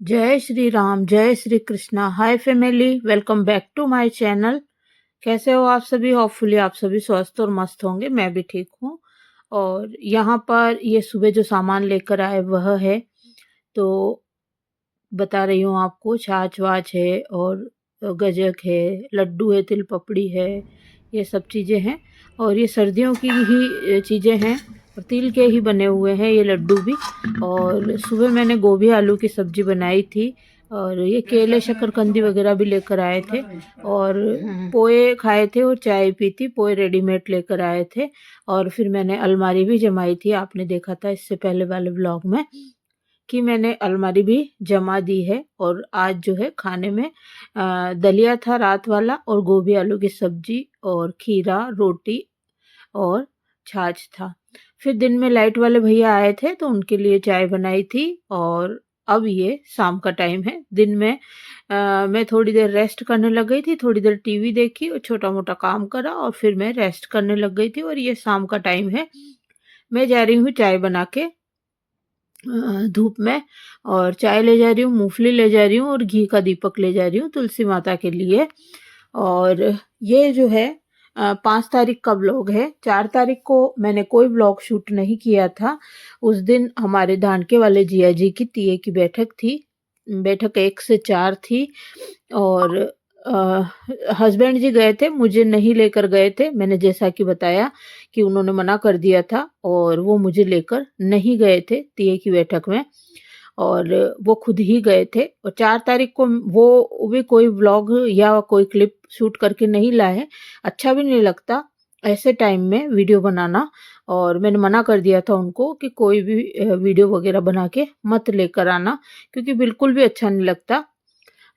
जय श्री राम, जय Shri Krishna. Hi family, welcome back to my channel. कैसे हो आप सभी? होपफुली आप सभी स्वस्थ और मस्त होंगे। मैं भी ठीक हूँ। और यहाँ पर ये सुबह जो सामान लेकर आए वह है, तो बता रही हूँ आपको। छाछ वाछ है और गजक है, लड्डू है, तिल पपड़ी है, ये सब चीज़ें हैं। और ये सर्दियों की ही चीज़ें हैं और तिल के ही बने हुए हैं ये लड्डू भी। और सुबह मैंने गोभी आलू की सब्जी बनाई थी और ये केले शकरकंदी वगैरह भी लेकर आए थे और पोए खाए थे और चाय पी थी। पोए रेडीमेड लेकर आए थे और फिर मैंने अलमारी भी जमाई थी। आपने देखा था इससे पहले वाले व्लॉग में कि मैंने अलमारी भी जमा दी है। और आज जो है खाने में दलिया था रात वाला और गोभी आलू की सब्जी और खीरा रोटी और छाछ था। फिर दिन में लाइट वाले भैया आए थे तो उनके लिए चाय बनाई थी। और अब ये शाम का टाइम है। दिन में मैं थोड़ी देर रेस्ट करने लग गई थी, थोड़ी देर टीवी देखी और छोटा मोटा काम करा और फिर मैं रेस्ट करने लग गई थी। और ये शाम का टाइम है। मैं जा रही हूँ चाय बना के धूप में, और चाय ले जा रही हूँ, मूंगफली ले जा रही हूँ और घी का दीपक ले जा रही हूँ तुलसी माता के लिए। और ये जो है 5 तारीख का व्लॉग है। 4 तारीख को मैंने कोई व्लॉग शूट नहीं किया था। उस दिन हमारे धानके वाले जिया जी की तीये की बैठक थी। बैठक 1 से 4 थी और हस्बैंड जी गए थे, मुझे नहीं लेकर गए थे। मैंने जैसा कि बताया कि उन्होंने मना कर दिया था और वो मुझे लेकर नहीं गए थे तीये की बैठक में, और वो खुद ही गए थे। और 4 तारीख को वो भी कोई व्लॉग या कोई क्लिप शूट करके नहीं लाए। अच्छा भी नहीं लगता ऐसे टाइम में वीडियो बनाना। और मैंने मना कर दिया था उनको कि कोई भी वीडियो वगैरह बना के मत लेकर आना, क्योंकि बिल्कुल भी अच्छा नहीं लगता।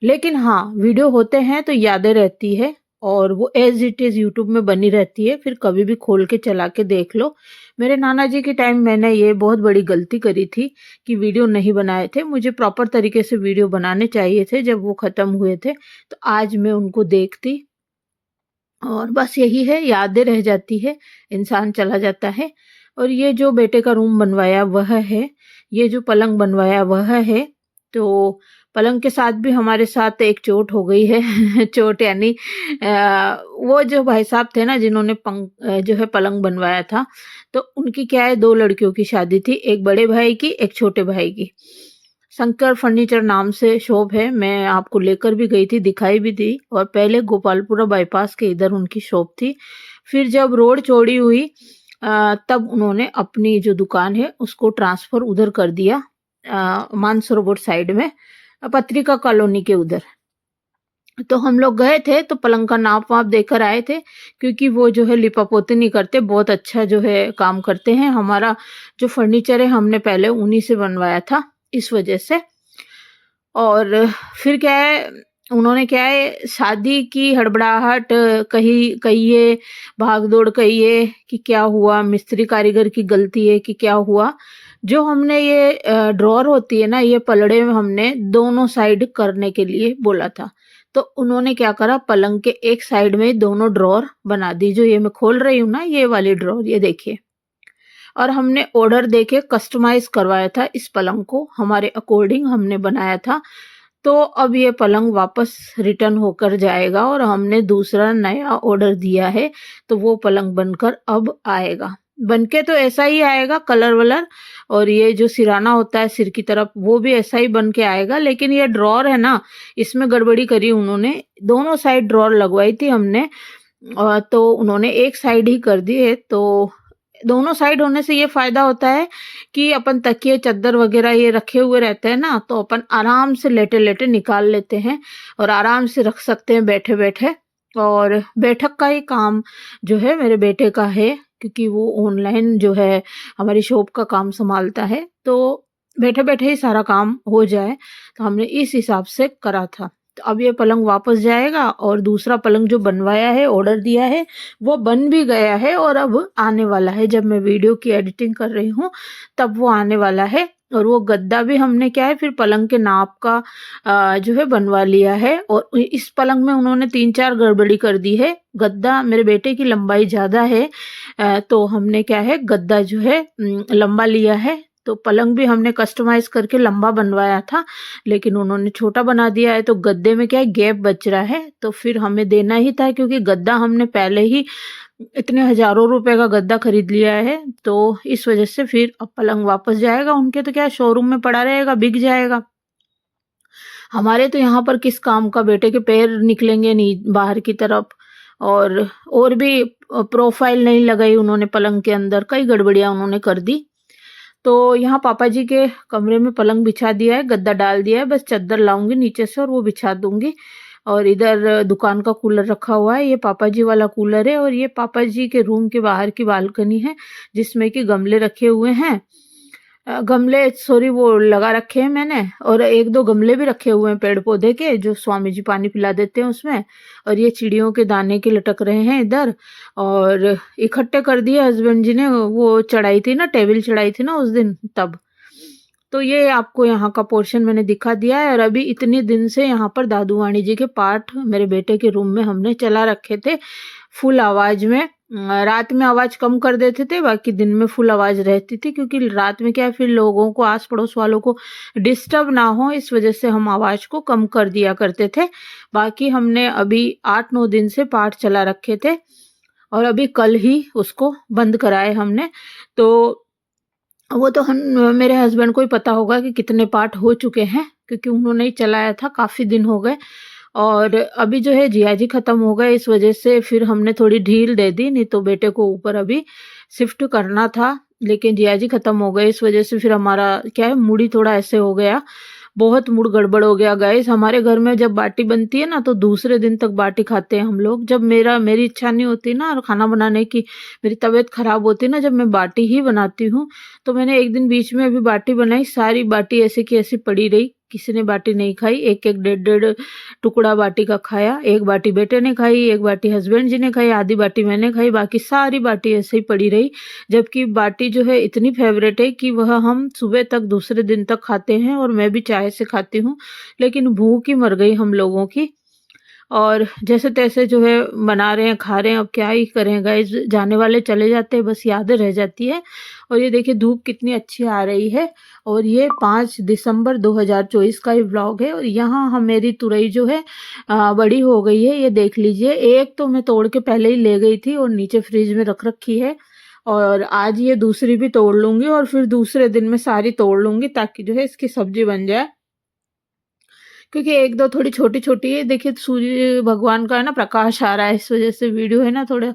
लेकिन हाँ, वीडियो होते हैं तो यादें रहती है और वो एज इट इज़ यूट्यूब में बनी रहती है। फिर कभी भी खोल के चला के देख लो। मेरे नाना जी के टाइम मैंने ये बहुत बड़ी गलती करी थी कि वीडियो नहीं बनाए थे। मुझे प्रॉपर तरीके से वीडियो बनाने चाहिए थे जब वो ख़त्म हुए थे, तो आज मैं उनको देखती। और बस यही है, यादें रह जाती है, इंसान चला जाता है। और ये जो बेटे का रूम बनवाया वह है, ये जो पलंग बनवाया वह है। तो पलंग के साथ भी हमारे साथ एक चोट हो गई है चोट यानी वो जो भाई साहब थे ना जिन्होंने जो है पलंग बनवाया था, तो उनकी क्या है, 2 लड़कियों की शादी थी, एक बड़े भाई की, एक छोटे भाई की। शंकर फर्नीचर नाम से शॉप है, मैं आपको लेकर भी गई थी, दिखाई भी दी। और पहले गोपालपुरा बाईपास के इधर उनकी शॉप थी। फिर जब रोड चौड़ी हुई तब उन्होंने अपनी जो दुकान है उसको ट्रांसफ़र उधर कर दिया, मानसरोवर साइड में, पत्रिका कॉलोनी के उधर। तो हम लोग गए थे तो पलंग का नाप वाप देकर आए थे, क्योंकि वो जो है लिपापोती नहीं करते, बहुत अच्छा जो है काम करते हैं। हमारा जो फर्नीचर है हमने पहले उन्हीं से बनवाया था, इस वजह से। और फिर क्या है, उन्होंने क्या है, शादी की हड़बड़ाहट कहिए, भाग-दौड़ कहिए कि क्या हुआ, मिस्त्री कारीगर की गलती है कि क्या हुआ। जो हमने ये ड्रॉअर होती है ना, ये पलड़े में हमने दोनों साइड करने के लिए बोला था। तो उन्होंने क्या करा, पलंग के एक साइड में दोनों ड्रॉअर बना दी। जो ये मैं खोल रही हूँ ना, ये वाली ड्रॉअर, ये देखिए। और हमने ऑर्डर देके कस्टमाइज़ करवाया था इस पलंग को, हमारे अकॉर्डिंग हमने बनाया था। तो अब ये पलंग वापस रिटर्न होकर जाएगा और हमने दूसरा नया ऑर्डर दिया है, तो वो पलंग बनकर अब आएगा। बनके तो ऐसा ही आएगा, कलर-वलर, और ये जो सिरहाना होता है सिर की तरफ वो भी ऐसा ही बन के आएगा। लेकिन ये ड्रॉअर है ना, इसमें गड़बड़ी करी उन्होंने। दोनों साइड ड्रॉअर लगवाई थी हमने, तो उन्होंने एक साइड ही कर दी है। तो दोनों साइड होने से ये फ़ायदा होता है कि अपन तकिए, चद्दर वग़ैरह ये रखे हुए रहते हैं ना, तो अपन आराम से लेटे-लेटे निकाल लेते हैं और आराम से रख सकते हैं बैठे-बैठे। और बैठक का ही काम जो है मेरे बेटे का है, क्योंकि वो ऑनलाइन जो है हमारी शॉप का काम सँभालता है, तो बैठे-बैठे ही सारा काम हो जाए, तो हमने इस हिसाब से करा था। तो अब ये पलंग वापस जाएगा और दूसरा पलंग जो बनवाया है, ऑर्डर दिया है, वो बन भी गया है और अब आने वाला है। जब मैं वीडियो की एडिटिंग कर रही हूँ तब वो आने वाला है। और वो गद्दा भी हमने क्या है, फिर पलंग के नाप का जो है बनवा लिया है। और इस पलंग में उन्होंने 3-4 गड़बड़ी कर दी है। गद्दा मेरे बेटे की लंबाई ज़्यादा है, तो हमने क्या है, गद्दा जो है लंबा लिया है, तो पलंग भी हमने कस्टमाइज़ करके लंबा बनवाया था, लेकिन उन्होंने छोटा बना दिया है, तो गद्दे में क्या है गैप बच रहा है, तो फिर हमें देना ही था क्योंकि गद्दा हमने पहले ही इतने हज़ारों रुपए का गद्दा खरीद लिया है, तो इस वज़ह से फिर अब पलंग वापस जाएगा। उनके तो क्या है शोरूम में पड़ा रहेगा, बिक जाएगा। हमारे तो यहाँ पर किस काम का, बेटे के पैर निकलेंगे नहीं बाहर की तरफ, और भी प्रोफाइल नहीं लगाई उन्होंने पलंग के अंदर, कई गड़बड़ियाँ उन्होंने कर दी। तो यहाँ पापा जी के कमरे में पलंग बिछा दिया है, गद्दा डाल दिया है, बस चद्दर लाऊँगी नीचे से और वो बिछा दूँगी। और इधर दुकान का कूलर रखा हुआ है, ये पापा जी वाला कूलर है, और ये पापा जी के रूम के बाहर की बालकनी है, जिसमें कि गमले रखे हुए हैं। गमले सॉरी वो लगा रखे हैं मैंने, और 1-2 गमले भी रखे हुए हैं पेड़-पौधे के, जो स्वामी जी पानी पिला देते हैं उसमें। और ये चिड़ियों के दाने के लटक रहे हैं इधर, और इकट्ठे कर दिए हस्बैंड जी ने, वो चढ़ाई थी ना, टेबल चढ़ाई थी ना उस दिन तब। तो ये आपको यहाँ का पोर्शन मैंने दिखा दिया है। और अभी इतने दिन से यहाँ पर दादू वाणी जी के पाठ मेरे बेटे के रूम में हमने चला रखे थे फुल आवाज में। रात में आवाज कम कर देते थे, बाकी दिन में फुल आवाज रहती थी, क्योंकि रात में क्या है फिर लोगों को, आस पड़ोस वालों को डिस्टर्ब ना हो, इस वजह से हम आवाज को कम कर दिया करते थे। बाकी हमने अभी 8-9 दिन से पाठ चला रखे थे, और अभी कल ही उसको बंद कराए हमने। तो वो तो हम, मेरे हस्बैंड को ही पता होगा कि कितने पार्ट हो चुके हैं, क्योंकि उन्होंने ही चलाया था, काफ़ी दिन हो गए। और अभी जो है जिया जी ख़त्म हो गए, इस वजह से फिर हमने थोड़ी ढील दे दी, नहीं तो बेटे को ऊपर अभी शिफ्ट करना था। लेकिन जिया जी ख़त्म हो गए, इस वजह से फिर हमारा क्या है मूड ही थोड़ा ऐसे हो गया, बहुत मूड गड़बड़ हो गया गाइस। हमारे घर में जब बाटी बनती है ना, तो दूसरे दिन तक बाटी खाते हैं हम लोग। जब मेरी इच्छा नहीं होती ना और खाना बनाने की, मेरी तबीयत खराब होती है ना, जब मैं बाटी ही बनाती हूँ, तो मैंने एक दिन बीच में अभी बाटी बनाई, सारी बाटी ऐसे की ऐसी पड़ी रही, किसी ने बाटी नहीं खाई। एक एक डेढ़ डेढ़ टुकड़ा बाटी का खाया, एक बाटी बेटे ने खाई, एक बाटी हस्बैंड जी ने खाई, आधी बाटी मैंने खाई, बाकी सारी बाटी ऐसे ही पड़ी रही। जबकि बाटी जो है इतनी फेवरेट है कि वह हम सुबह तक दूसरे दिन तक खाते हैं, और मैं भी चाय से खाती हूँ, लेकिन भूख ही मर गई हम लोगों की। और जैसे तैसे जो है बना रहे हैं, खा रहे हैं, अब क्या ही करें गाइस, जाने वाले चले जाते हैं, बस यादें रह जाती है। और ये देखिए धूप कितनी अच्छी आ रही है, और ये 5 दिसंबर 2024 का ही व्लॉग है। और यहाँ हम, मेरी तुरई जो है बड़ी हो गई है, ये देख लीजिए। एक तो मैं तोड़ के पहले ही ले गई थी और नीचे फ्रिज में रख रखी है, और आज ये दूसरी भी तोड़ लूँगी, और फिर दूसरे दिन में सारी तोड़ लूँगी, ताकि जो है इसकी सब्जी बन जाए। क्योंकि 1-2 थोड़ी छोटी-छोटी है, देखिए सूर्य भगवान का है ना प्रकाश आ रहा है, इस वज़ह से वीडियो है ना थोड़ा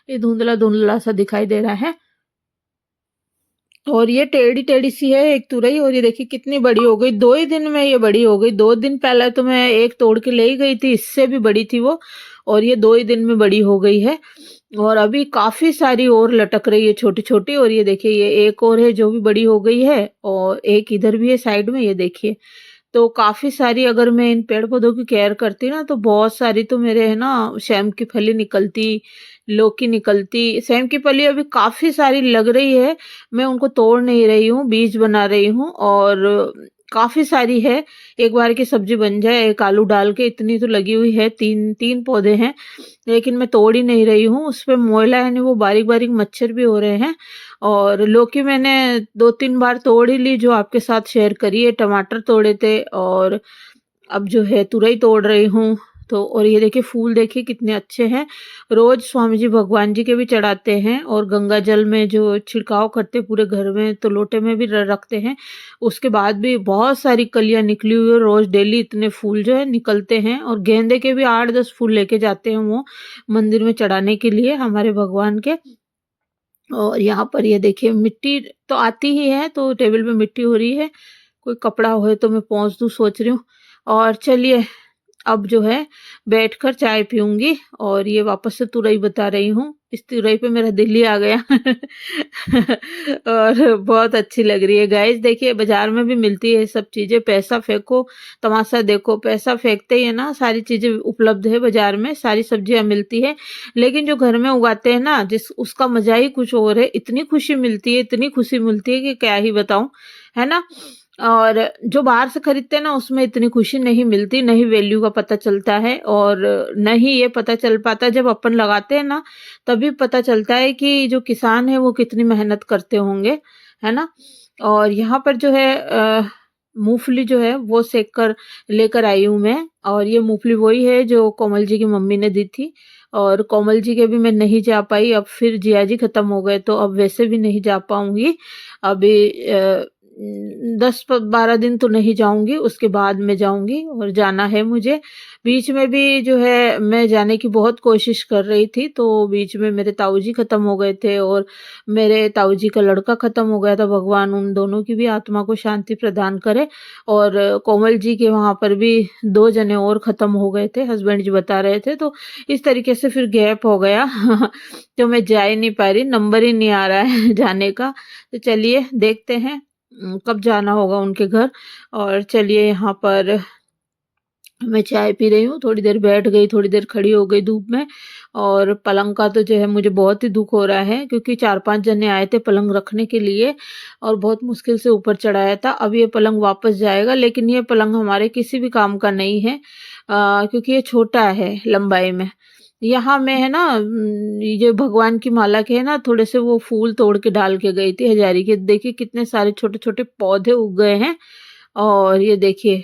ये धुंधला-धुंधला सा दिखाई दे रहा है। और ये टेढ़ी-टेढ़ी सी है एक तुरई, और ये देखिए कितनी बड़ी हो गई, 2 ही दिन में ये बड़ी हो गई। 2 दिन पहले तो मैं एक तोड़ के ले ही गई थी, इससे भी बड़ी थी वो, और ये 2 ही दिन में बड़ी हो गई है। और अभी काफ़ी सारी और लटक रही है छोटी-छोटी, और ये देखिए ये एक और है जो भी बड़ी हो गई है, और एक इधर भी है साइड में, ये देखिए। तो काफ़ी सारी, अगर मैं इन पेड़-पौधों की केयर करती ना, तो बहुत सारी तो मेरे है ना सेम की फली निकलती, लौकी निकलती। सेम की फली अभी काफ़ी सारी लग रही है, मैं उनको तोड़ नहीं रही हूँ, बीज बना रही हूँ, और काफ़ी सारी है, एक बार की सब्जी बन जाए एक आलू डाल के, इतनी तो लगी हुई है। 3 पौधे हैं, लेकिन मैं तोड़ ही नहीं रही हूँ, उसपे मोयला यानी वो बारीक-बारीक मच्छर भी हो रहे हैं। और लौकी मैंने 2-3 बार तोड़ ही ली, जो आपके साथ शेयर करी है। टमाटर तोड़े थे, और अब जो है तुरई तोड़ रही हूँ। तो और ये देखिए फूल देखिए कितने अच्छे हैं। रोज़ स्वामी जी भगवान जी के भी चढ़ाते हैं, और गंगा जल में जो छिड़काव करते पूरे घर में, तो लोटे में भी रखते हैं। उसके बाद भी बहुत सारी कलियाँ निकली हुई है, रोज़ डेली इतने फूल जो है निकलते हैं। और गेंदे के भी 8-10 फूल लेके जाते हैं वो मंदिर में चढ़ाने के लिए हमारे भगवान के। और यहाँ पर ये देखिए मिट्टी तो आती ही है, तो टेबल पे मिट्टी हो रही है, कोई कपड़ा हो तो मैं पोंछ दूँ सोच रही हूँ। और चलिए अब जो है बैठकर चाय पीऊँगी, और ये वापस से तुरई बता रही हूँ, इस तुरई पे मेरा दिल ही आ गया। और बहुत अच्छी लग रही है गाइस। देखिए बाज़ार में भी मिलती है ये सब चीज़ें, पैसा फेंको तमाशा देखो, पैसा फेंकते ही है ना सारी चीज़ें उपलब्ध है बाज़ार में, सारी सब्जियाँ मिलती है। लेकिन जो घर में उगाते हैं ना, जिस उसका मज़ा ही कुछ और है, इतनी खुशी मिलती है, इतनी खुशी मिलती है कि क्या ही बताऊँ, है ना? और जो बाहर से खरीदते हैं ना, उसमें इतनी खुशी नहीं मिलती, नहीं वैल्यू का पता चलता है, और न ही ये पता चल पाता, जब अपन लगाते हैं ना, तभी पता चलता है कि जो किसान है वो कितनी मेहनत करते होंगे, है ना? और यहाँ पर जो है मूँगफली जो है वो सेक कर लेकर आई हूँ मैं, और ये मूँगफली वही है जो कोमल जी की मम्मी ने दी थी। और कोमल जी के भी मैं नहीं जा पाई, अब फिर जिया जी खत्म हो गए तो अब वैसे भी नहीं जा पाऊँगी। अभी 10-12 दिन तो नहीं जाऊँगी, उसके बाद मैं जाऊँगी और जाना है मुझे। बीच में भी जो है मैं जाने की बहुत कोशिश कर रही थी, तो बीच में मेरे ताऊ जी खत्म हो गए थे और मेरे ताऊ जी का लड़का खत्म हो गया था। भगवान उन दोनों की भी आत्मा को शांति प्रदान करे। और कोमल जी के वहाँ पर भी 2 जने और खत्म हो गए थे, हस्बैंड जी बता रहे थे, तो इस तरीके से फिर गैप हो गया। तो मैं जा ही नहीं पा रही, नंबर ही नहीं आ रहा है जाने का। तो चलिए देखते हैं कब जाना होगा उनके घर। और चलिए यहाँ पर मैं चाय पी रही हूँ, थोड़ी देर बैठ गई, थोड़ी देर खड़ी हो गई धूप में। और पलंग का तो जो है मुझे बहुत ही दुःख हो रहा है, क्योंकि 4-5 जने आए थे पलंग रखने के लिए और बहुत मुश्किल से ऊपर चढ़ाया था। अब ये पलंग वापस जाएगा, लेकिन ये पलंग हमारे किसी भी काम का नहीं है, क्योंकि ये छोटा है लंबाई में। यहाँ मैं है ना ये जो भगवान की माला के है ना थोड़े से वो फूल तोड़ के डाल के गई थी हजारी के। देखिए कितने सारे छोटे-छोटे पौधे उग गए हैं। और ये देखिए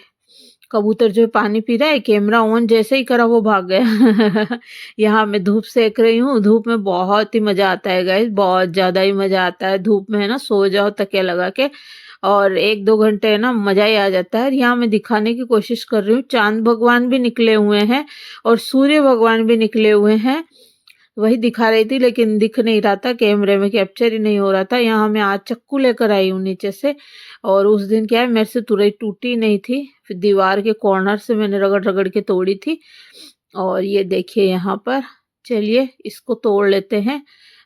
कबूतर जो है पानी पी रहा है, कैमरा ऑन जैसे ही करा वो भाग गया। यहाँ मैं धूप सेक रही हूँ, धूप में बहुत ही मज़ा आता है गाइस, बहुत ज़्यादा ही मज़ा आता है धूप में, है ना, सो जाओ तकिया लगा के और 1-2 घंटे है ना मज़ा ही आ जाता है। और यहाँ मैं दिखाने की कोशिश कर रही हूँ, चाँद भगवान भी निकले हुए हैं और सूर्य भगवान भी निकले हुए हैं। वही दिखा रही थी लेकिन दिख नहीं रहा था, कैमरे में कैप्चर ही नहीं हो रहा था। यहाँ मैं आज चक्कू लेकर आई हूँ नीचे से, और उस दिन क्या है मेरे से तुरई टूटी नहीं थी, फिर दीवार के कॉर्नर से मैंने रगड़-रगड़ के तोड़ी थी। और ये देखिए यहाँ पर, चलिए इसको तोड़ लेते हैं।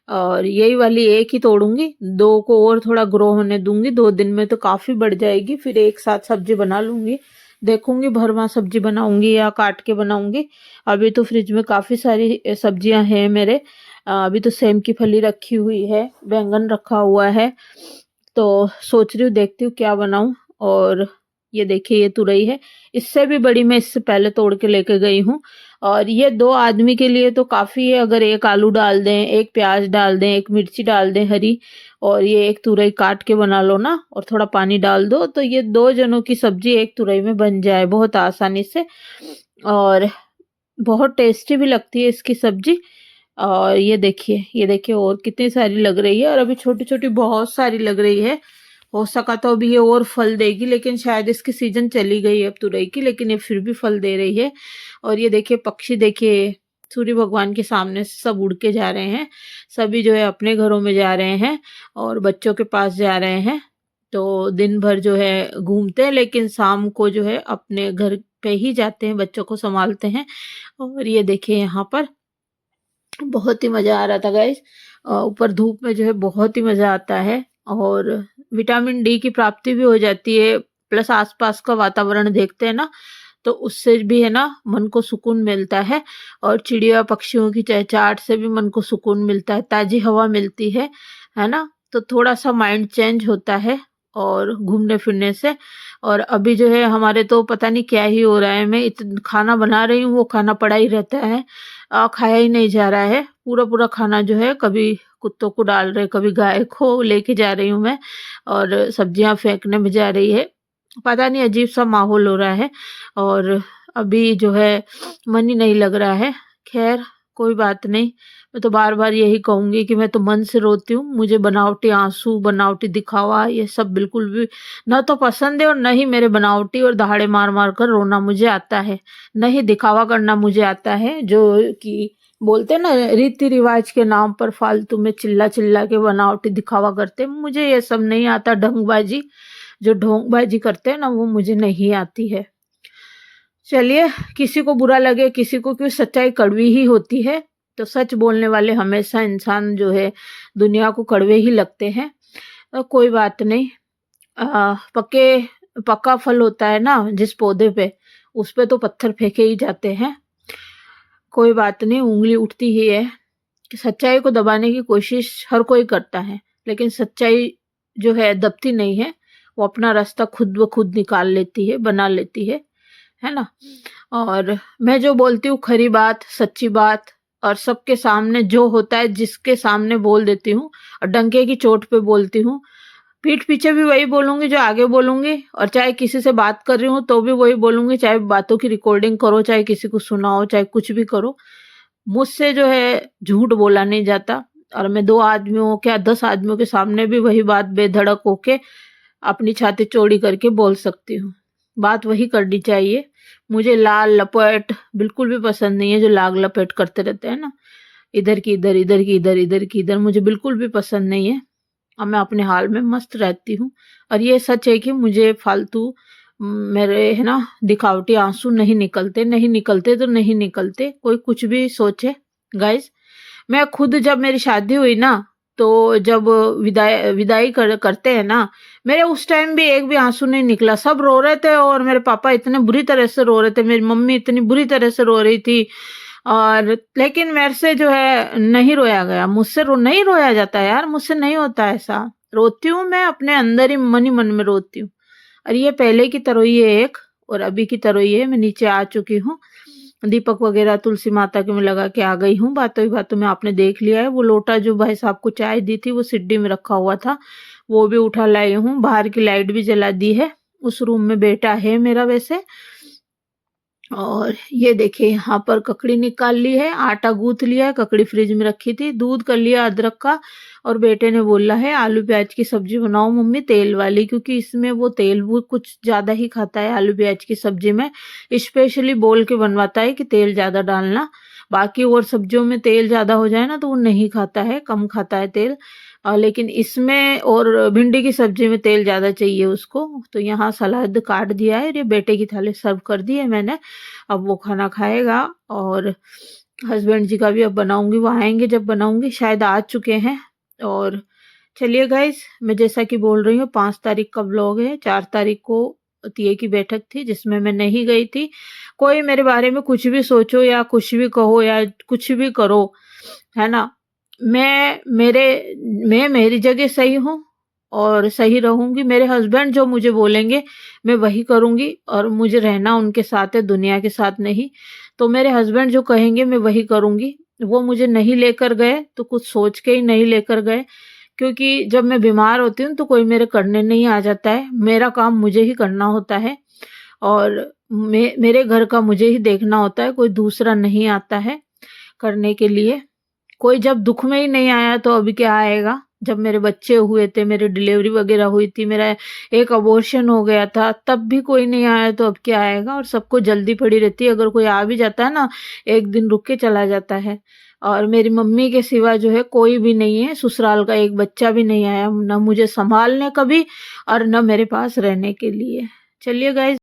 और यही वाली एक ही तोड़ूँगी, 2 को और थोड़ा ग्रो होने दूँगी, 2 दिन में तो काफ़ी बढ़ जाएगी, फिर एक साथ सब्ज़ी बना लूँगी। देखूँगी भरमा सब्ज़ी बनाऊँगी या काट के बनाऊँगी। अभी तो फ्रिज में काफ़ी सारी सब्जियाँ हैं मेरे। अभी तो सेम की फली रखी हुई है, बैंगन रखा हुआ है, तो सोच रही हूँ देखती हूँ क्या बनाऊँ। और ये देखिए ये तुरई है, इससे भी बड़ी मैं इससे पहले तोड़ के लेके गई हूँ। और ये 2 आदमी के लिए तो काफ़ी है, अगर 1 आलू डाल दें, 1 प्याज डाल दें, 1 मिर्ची डाल दें हरी, और ये 1 तुरई काट के बना लो ना और थोड़ा पानी डाल दो, तो ये 2 जनों की सब्जी 1 तुरई में बन जाए बहुत आसानी से। और बहुत टेस्टी भी लगती है इसकी सब्जी। और ये देखिए और कितनी सारी लग रही है, और अभी छोटी-छोटी बहुत सारी लग रही है। हो सका तो अभी ये और फल देगी, लेकिन शायद इसकी सीज़न चली गई है अब तुरई की, लेकिन ये फिर भी फल दे रही है। और ये देखिए पक्षी देखिए, सूर्य भगवान के सामने से सब उड़ के जा रहे हैं। सभी जो है अपने घरों में जा रहे हैं और बच्चों के पास जा रहे हैं। तो दिन भर जो है घूमते हैं, लेकिन शाम को जो है अपने घर पे ही जाते हैं, बच्चों को सँभालते हैं। और ये देखिए यहाँ पर बहुत ही मज़ा आ रहा था गाइस। ऊपर धूप में जो है बहुत ही मज़ा आता है, और विटामिन डी की प्राप्ति भी हो जाती है, प्लस आसपास का वातावरण देखते हैं ना, तो उससे भी है ना मन को सुकून मिलता है। और चिड़िया पक्षियों की चहचहाट से भी मन को सुकून मिलता है, ताज़ी हवा मिलती है ना? तो थोड़ा-सा माइंड चेंज होता है और घूमने-फिरने से। और अभी जो है हमारे तो पता नहीं क्या ही हो रहा है, मैं खाना बना रही हूँ, वो खाना पड़ा ही रहता है, खाया ही नहीं जा रहा है। पूरा-पूरा खाना जो है कभी कुत्तों को डाल रहे, कभी गाय को लेके जा रही हूँ मैं, और सब्जियाँ फेंकने में जा रही है। पता नहीं अजीब-सा माहौल हो रहा है, और अभी जो है मन ही नहीं लग रहा है। ख़ैर कोई बात नहीं, मैं तो बार-बार यही कहूँगी कि मैं तो मन से रोती हूँ। मुझे बनावटी आँसू, बनावटी दिखावा ये सब बिल्कुल भी ना तो पसंद है, और ना ही मेरे बनावटी और दहाड़े मार-मार कर रोना मुझे आता है। ना ही दिखावा करना मुझे आता है, जो कि बोलते हैं ना रीति-रिवाज के नाम पर फालतू में चिल्ला-चिल्ला के बनावटी दिखावा करते हैं। मुझे ये सब नहीं आता, ढंगबाजी, जो ढोंगबाजी करते हैं ना वो मुझे नहीं आती है। चलिए, किसी को बुरा लगे, किसी को क्यों, सच्चाई कड़वी ही होती है, तो सच बोलने वाले हमेशा इंसान जो है दुनिया को कड़वे ही लगते हैं। कोई बात नहीं। पक्का फल होता है ना जिस पौधे पे, उस पे तो पत्थर फेंके ही जाते हैं। कोई बात नहीं, उँगली उठती ही है। कि सच्चाई को दबाने की कोशिश हर कोई करता है, लेकिन सच्चाई जो है दबती नहीं है, वो अपना रास्ता खुद ब खुद निकाल लेती है, बना लेती है ना? और मैं जो बोलती हूँ खरी बात, सच्ची बात, और सबके सामने जो होता है जिसके सामने बोल देती हूँ, और डंके की चोट पे बोलती हूँ। पीठ पीछे भी वही बोलूँगी जो आगे बोलूँगी, और चाहे किसी से बात कर रही हूँ तो भी वही बोलूँगी, चाहे बातों की रिकॉर्डिंग करो, चाहे किसी को सुनाओ, चाहे कुछ भी करो। मुझसे जो है झूठ बोला नहीं जाता, और मैं 2 आदमियों क्या 10 आदमियों के सामने भी वही बात बेधड़क होके अपनी छाती चौड़ी करके बोल सकती हूँ। बात वही करनी चाहिए। मुझे लाल-लपेट बिल्कुल भी पसंद नहीं है, जो लाग-लपेट करते रहते हैं ना, इधर की इधर, इधर की इधर, इधर की इधर, मुझे बिल्कुल भी पसंद नहीं है। और मैं अपने हाल में मस्त रहती हूँ। और ये सच है कि मुझे फालतू मेरे है ना दिखावटी आँसू नहीं निकलते, नहीं निकलते तो नहीं निकलते, कोई कुछ भी सोचे गाइज़। मैं खुद जब मेरी शादी हुई ना, तो जब विदाई करते हैं ना, मेरे उस टाइम भी एक भी आँसू नहीं निकला। सब रो रहे थे और मेरे पापा इतने बुरी तरह से रो रहे थे, मेरी मम्मी इतनी बुरी तरह से रो रही थी, और लेकिन मेरे से जो है नहीं रोया गया। मुझसे नहीं रोया जाता यार, मुझसे नहीं होता ऐसा। रोती हूँ मैं अपने अंदर ही, मन ही मन में रोती हूँ। और ये पहले की तरह ही है एक, और अभी की तरह ही है। मैं नीचे आ चुकी हूँ, दीपक वगैरह तुलसी माता के में लगा के आ गई हूँ। बातों ही बातों में आपने देख लिया है, वो लोटा जो भाई साहब को चाय दी थी वो सीढ़ी में रखा हुआ था, वो भी उठा लाई हूँ। बाहर की लाइट भी जला दी है। उस रूम में बेटा है मेरा वैसे। और ये देखिए यहाँ पर ककड़ी निकाल ली है, आटा गूँथ लिया है, ककड़ी फ्रिज में रखी थी, दूध कर लिया अदरक का। और बेटे ने बोला है आलू प्याज की सब्जी बनाओ मम्मी तेल वाली, क्योंकि इसमें वो तेल वो कुछ ज़्यादा ही खाता है आलू प्याज की सब्जी में। स्पेशली बोल के बनवाता है कि तेल ज़्यादा डालना। बाकी और सब्जियों में तेल ज़्यादा हो जाए ना तो वो नहीं खाता है, कम खाता है तेल। लेकिन इसमें और भिंडी की सब्जी में तेल ज़्यादा चाहिए उसको। तो यहाँ सलाद काट दिया है, ये बेटे की थाली सर्व कर दी है मैंने। अब वो खाना खाएगा, और हस्बैंड जी का भी अब बनाऊँगी, वो आएँगे जब बनाऊँगी, शायद आ चुके हैं। और चलिए गाइज़, मैं जैसा कि बोल रही हूँ 5 तारीख का व्लॉग है। 4 तारीख को टीए की बैठक थी जिसमें मैं नहीं गई थी। कोई मेरे बारे में कुछ भी सोचो या कुछ भी कहो या कुछ भी करो, है ना? मैं मेरी जगह सही हूँ और सही रहूँगी। मेरे हस्बैंड जो मुझे बोलेंगे मैं वही करूँगी, और मुझे रहना उनके साथ है, दुनिया के साथ नहीं। तो मेरे हस्बैंड जो कहेंगे मैं वही करूँगी। वो मुझे नहीं लेकर गए तो कुछ सोच के ही नहीं लेकर गए, क्योंकि जब मैं बीमार होती हूँ तो कोई मेरे करने नहीं आ जाता है। मेरा काम मुझे ही करना होता है, और मेरे घर का मुझे ही देखना होता है, कोई दूसरा नहीं आता है करने के लिए। कोई जब दुख में ही नहीं आया तो अभी क्या आएगा? जब मेरे बच्चे हुए थे, मेरी डिलीवरी वगैरह हुई थी, मेरा एक अबॉर्शन हो गया था, तब भी कोई नहीं आया तो अब क्या आएगा? और सबको जल्दी पड़ी रहती है, अगर कोई आ भी जाता है ना, एक दिन रुक के चला जाता है। और मेरी मम्मी के सिवा जो है कोई भी नहीं है, ससुराल का एक बच्चा भी नहीं आया, ना मुझे सँभालने कभी और ना मेरे पास रहने के लिए। चलिए गाइज़,